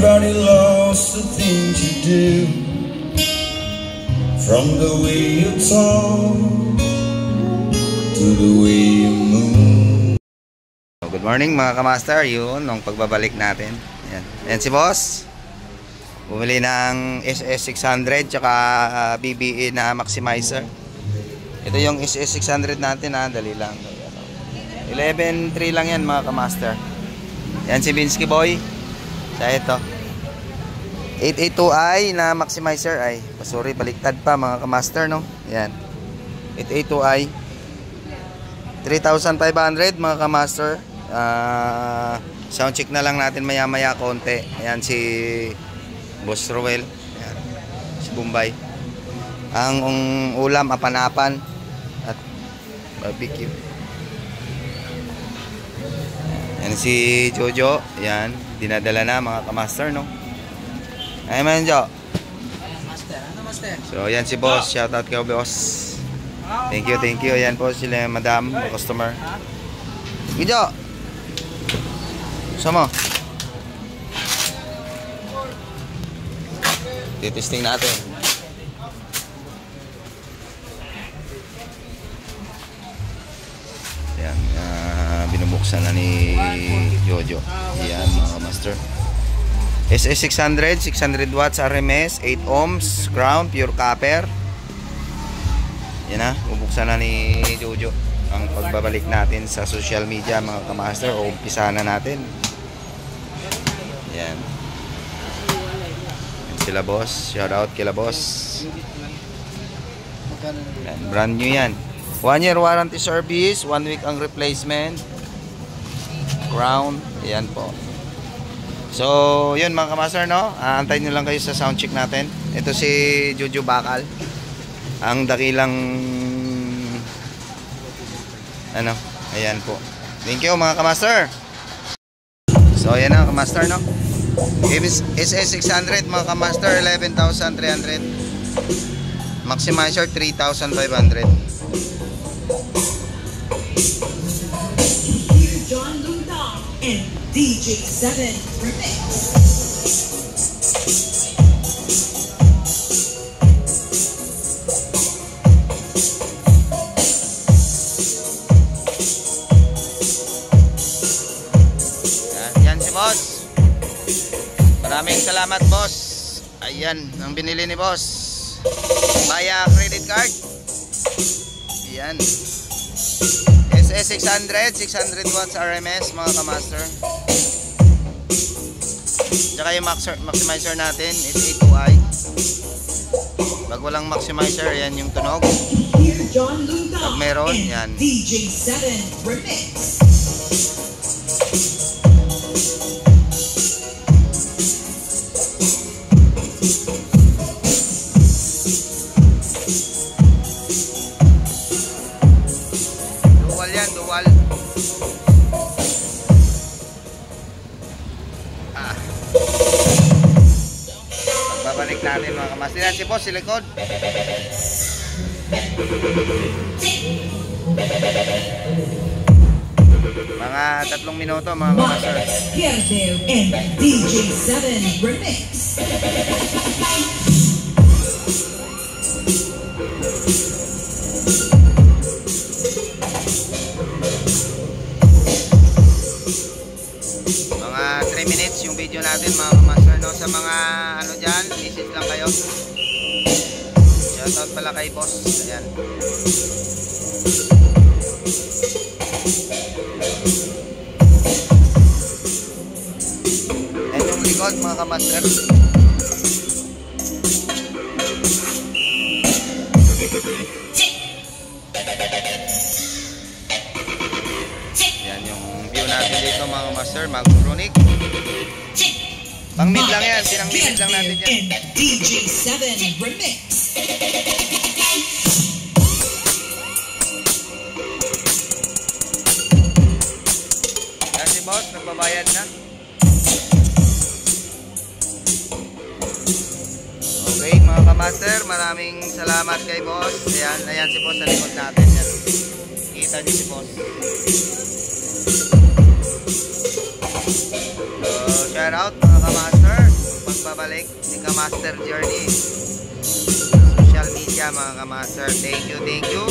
Everybody loves the things you do, from the way you talk to the way you move. Good morning mga kamaster. Yun, nung pagbabalik natin. Yan si boss. Bumili ng SS600 tsaka BBE na maximizer. Ito yung SS600 natin ha. Dali lang. 11.3 lang yan mga kamaster. Yan si Binsky Boy. Sa ito 882i na maximizer. Ay, sorry, baliktad pa mga kamaster, no? Yan 882i 3,500 mga kamaster. Sound check na lang natin maya maya konti. Ayan si Boss Roel. Ayan, si Bombay. Ang ulam apan-apan at barbecue. Ayan si Jojo. Ayan, dinadala na mga kamaster, no? Ayan man Jo. Master, ano master? So ayan si Boss. Shoutout kay Boss. Thank you. Ayan po sila madam, customer. Jojo. Sama. Titesting natin. Yan, binubuksan na ni Jojo. Yan mga master. SS600, 600 watts RMS, 8 ohms, crown, pure copper. Yan na, bubuksan na ni Jojo ang pagbabalik natin sa social media mga kamaster. O umpisa na natin. Yan. Yan sila boss. Shout out kila boss. Yan, brand new yan. 1 year warranty service, 1 week ang replacement. Crown. Yan po. So, yun mga kamaster, no? Antayin nyo lang kayo sa sound check natin. Ito si Jojo Bakal. Ang dakilang ano, ayan po. Thank you mga kamaster. So, ayan na kamaster, no? SS600 mga kamaster, 11,300. Maximizer, 3,500. John Luna and DJ7 Remix. Yan si boss. Maraming salamat boss. Ayan ang binili ni boss via credit card. Ayan SS600 600 watts RMS mga kamaster. Tsaka yung maximizer natin 882i. Pag walang maximizer, ayan yung tunog. Pag meron, yan DJ7 Remix. Dual. Babalik natin mga kamaster. Yan si boss, si likod. Mga 3 minuto mga kamaster. And DJ7 Remix. Mga 3 minutes yung video natin mga kamaster, no? Sa mga ano dyan, visit lang kayo. Shoutout pala kay boss. Ayan. Ayan yung likod mga kamaster. Yan yung view natin dito mga master, mag-chronic. Pang mid lang yan, sinang mid lang natin yan. DJ7 Remix. Yan si boss, nagbabayad na. Okay mga kamaster, maraming salamat kay boss. Ayan si boss sa likod natin. Yan. Kita niyo si boss. So, shout out mga kamaster. pagbabalik ni Kamaster Journey. Social media mga Kamaster. Thank you, thank you.